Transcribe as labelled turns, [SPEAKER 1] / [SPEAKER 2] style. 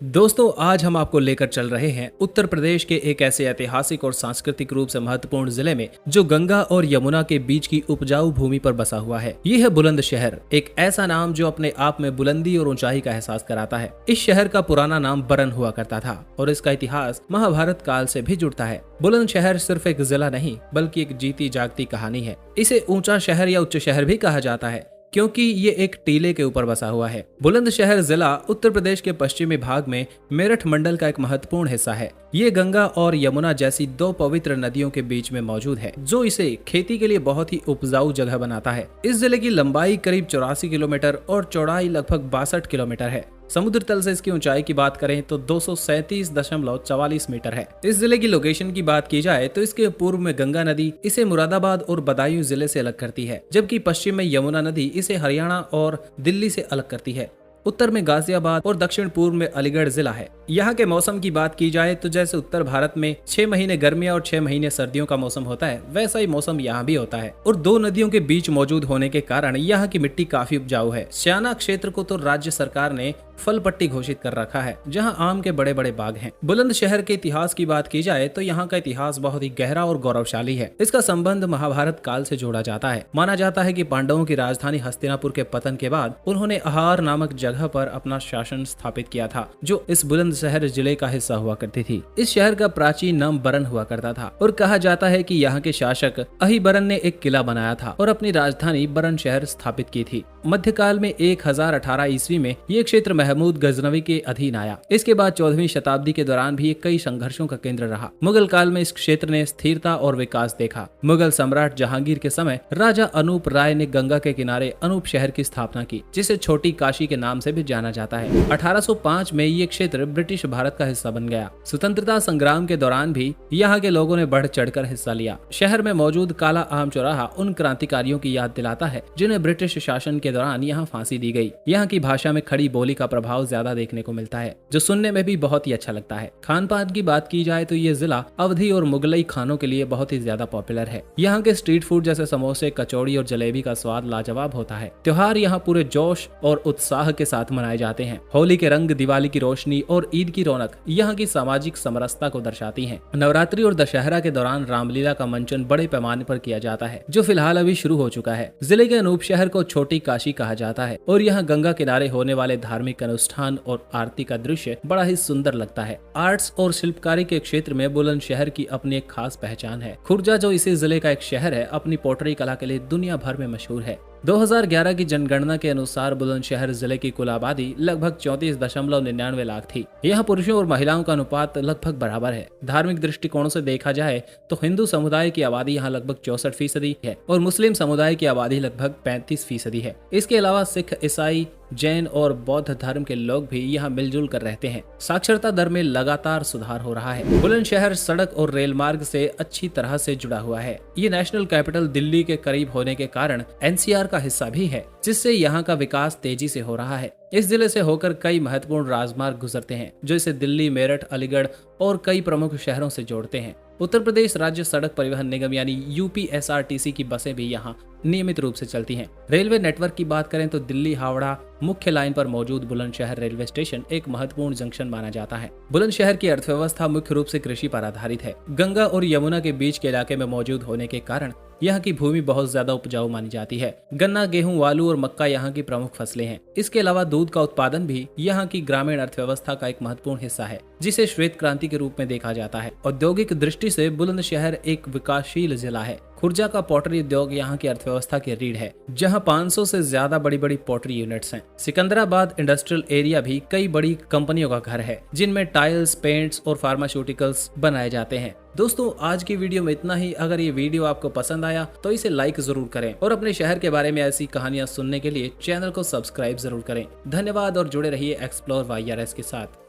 [SPEAKER 1] दोस्तों, आज हम आपको लेकर चल रहे हैं उत्तर प्रदेश के एक ऐसे ऐतिहासिक और सांस्कृतिक रूप से महत्वपूर्ण जिले में जो गंगा और यमुना के बीच की उपजाऊ भूमि पर बसा हुआ है। ये है बुलंदशहर, एक ऐसा नाम जो अपने आप में बुलंदी और ऊंचाई का एहसास कराता है। इस शहर का पुराना नाम बरन हुआ करता था और इसका इतिहास महाभारत काल से भी जुड़ता है। बुलंदशहर सिर्फ एक जिला नहीं बल्कि एक जीती जागती कहानी है। इसे ऊंचा शहर या उच्च शहर भी कहा जाता है क्योंकि ये एक टीले के ऊपर बसा हुआ है। बुलंदशहर जिला उत्तर प्रदेश के पश्चिमी भाग में मेरठ मंडल का एक महत्वपूर्ण हिस्सा है। ये गंगा और यमुना जैसी दो पवित्र नदियों के बीच में मौजूद है, जो इसे खेती के लिए बहुत ही उपजाऊ जगह बनाता है। इस जिले की लंबाई करीब 84 किलोमीटर और चौड़ाई लगभग 62 किलोमीटर है। समुद्र तल से इसकी ऊंचाई की बात करें तो 237.44 मीटर है। इस जिले की लोकेशन की बात की जाए तो इसके पूर्व में गंगा नदी इसे मुरादाबाद और बदायूं जिले से अलग करती है, जबकि पश्चिम में यमुना नदी इसे हरियाणा और दिल्ली से अलग करती है। उत्तर में गाजियाबाद और दक्षिण पूर्व में अलीगढ़ जिला है। यहाँ के मौसम की बात की जाए तो जैसे उत्तर भारत में 6 महीने गर्मियां और 6 महीने सर्दियों का मौसम होता है, वैसा ही मौसम यहाँ भी होता है। और दो नदियों के बीच मौजूद होने के कारण यहाँ की मिट्टी काफी उपजाऊ है। स्याना क्षेत्र को तो राज्य सरकार ने फल पट्टी घोषित कर रखा है, जहाँ आम के बड़े बड़े बाग हैं। बुलंदशहर के इतिहास की बात की जाए तो यहाँ का इतिहास बहुत ही गहरा और गौरवशाली है। इसका संबंध महाभारत काल से जोड़ा जाता है। माना जाता है कि पांडवों की राजधानी हस्तिनापुर के पतन के बाद उन्होंने अहार नामक जगह पर अपना शासन स्थापित किया था, जो इस बुलंदशहर जिले का हिस्सा हुआ करती थी। इस शहर का प्राचीन नाम बरन हुआ करता था और कहा जाता है कि यहाँ के शासक अहिबरन ने एक किला बनाया था और अपनी राजधानी बरन शहर स्थापित की थी। मध्यकाल में 1018 ईस्वी में ये क्षेत्र महमूद गजनवी के अधीन आया। इसके बाद 14वीं शताब्दी के दौरान भी कई संघर्षों का केंद्र रहा। मुगल काल में इस क्षेत्र ने स्थिरता और विकास देखा। मुगल सम्राट जहांगीर के समय राजा अनूप राय ने गंगा के किनारे अनूप शहर की स्थापना की, जिसे छोटी काशी के नाम से भी जाना जाता है। 1805 में ये क्षेत्र ब्रिटिश भारत का हिस्सा बन गया। स्वतंत्रता संग्राम के दौरान भी यहाँ के लोगों ने बढ़ चढ़कर हिस्सा लिया। शहर में मौजूद काला आम चौराहा उन क्रांतिकारियों की याद दिलाता है जिन्हें ब्रिटिश शासन के दौरान यहाँ फांसी दी गई। यहाँ की भाषा में खड़ी बोली का प्रभाव ज्यादा देखने को मिलता है, जो सुनने में भी बहुत ही अच्छा लगता है। खान पान की बात की जाए तो ये जिला अवधी और मुगलई खानों के लिए बहुत ही ज्यादा पॉपुलर है। यहाँ के स्ट्रीट फूड जैसे समोसे, कचौड़ी और जलेबी का स्वाद लाजवाब होता है। त्योहार यहाँ पूरे जोश और उत्साह के साथ मनाए जाते हैं। होली के रंग, दिवाली की रोशनी और ईद की रौनक यहाँ की सामाजिक समरसता को दर्शाती है। नवरात्रि और दशहरा के दौरान रामलीला का मंचन बड़े पैमाने पर किया जाता है, जो फिलहाल अभी शुरू हो चुका है। जिले के अनूप शहर को छोटी काशी कहा जाता है और यहाँ गंगा किनारे होने वाले धार्मिक अनुष्ठान और आरती का दृश्य बड़ा ही सुंदर लगता है। आर्ट्स और शिल्पकारी के क्षेत्र में बुलंदशहर की अपनी एक खास पहचान है। खुर्जा, जो इसी जिले का एक शहर है, अपनी पोटरी कला के लिए दुनिया भर में मशहूर है। 2011 की जनगणना के अनुसार बुलंदशहर जिले की कुल आबादी लगभग 34.99 लाख थी। यहाँ पुरुषों और महिलाओं का अनुपात लगभग बराबर है। धार्मिक दृष्टिकोणों से देखा जाए तो हिंदू समुदाय की आबादी यहाँ लगभग 64% है और मुस्लिम समुदाय की आबादी लगभग 35% है। इसके अलावा सिख, ईसाई, जैन और बौद्ध धर्म के लोग भी यहाँ मिलजुल कर रहते हैं। साक्षरता दर में लगातार सुधार हो रहा है। बुलंदशहर सड़क और रेल मार्ग से अच्छी तरह से जुड़ा हुआ है। ये नेशनल कैपिटल दिल्ली के करीब होने के कारण एनसीआर का हिस्सा भी है, जिससे यहाँ का विकास तेजी से हो रहा है। इस जिले से होकर कई महत्वपूर्ण राजमार्ग गुजरते हैं, जो इसे दिल्ली, मेरठ, अलीगढ़ और कई प्रमुख शहरों से जोड़ते हैं। उत्तर प्रदेश राज्य सड़क परिवहन निगम यानी यूपीएसआरटीसी की बसें भी यहाँ नियमित रूप से चलती हैं। रेलवे नेटवर्क की बात करें तो दिल्ली हावड़ा मुख्य लाइन पर मौजूद बुलंदशहर रेलवे स्टेशन एक महत्वपूर्ण जंक्शन माना जाता है। बुलंदशहर की अर्थव्यवस्था मुख्य रूप से कृषि पर आधारित है। गंगा और यमुना के बीच के इलाके में मौजूद होने के कारण यहाँ की भूमि बहुत ज्यादा उपजाऊ मानी जाती है। गन्ना, गेहूं, आलू और मक्का यहाँ की प्रमुख फसलें हैं। इसके अलावा दूध का उत्पादन भी यहाँ की ग्रामीण अर्थव्यवस्था का एक महत्वपूर्ण हिस्सा है, जिसे श्वेत क्रांति के रूप में देखा जाता है। औद्योगिक दृष्टि से बुलंदशहर एक विकासशील जिला है। खुर्जा का पॉटरी उद्योग यहाँ की अर्थव्यवस्था की रीढ़ है, जहाँ 500 से ज्यादा बड़ी बड़ी पॉटरी यूनिट्स हैं। सिकंदराबाद इंडस्ट्रियल एरिया भी कई बड़ी कंपनियों का घर है, जिनमें टाइल्स, पेंट्स और फार्मास्यूटिकल्स बनाए जाते हैं। दोस्तों, आज की वीडियो में इतना ही। अगर ये वीडियो आपको पसंद आया तो इसे लाइक जरूर करें और अपने शहर के बारे में ऐसी कहानियां सुनने के लिए चैनल को सब्सक्राइब जरूर करें। धन्यवाद और जुड़े रहिए एक्सप्लोर वाईआरएस के साथ।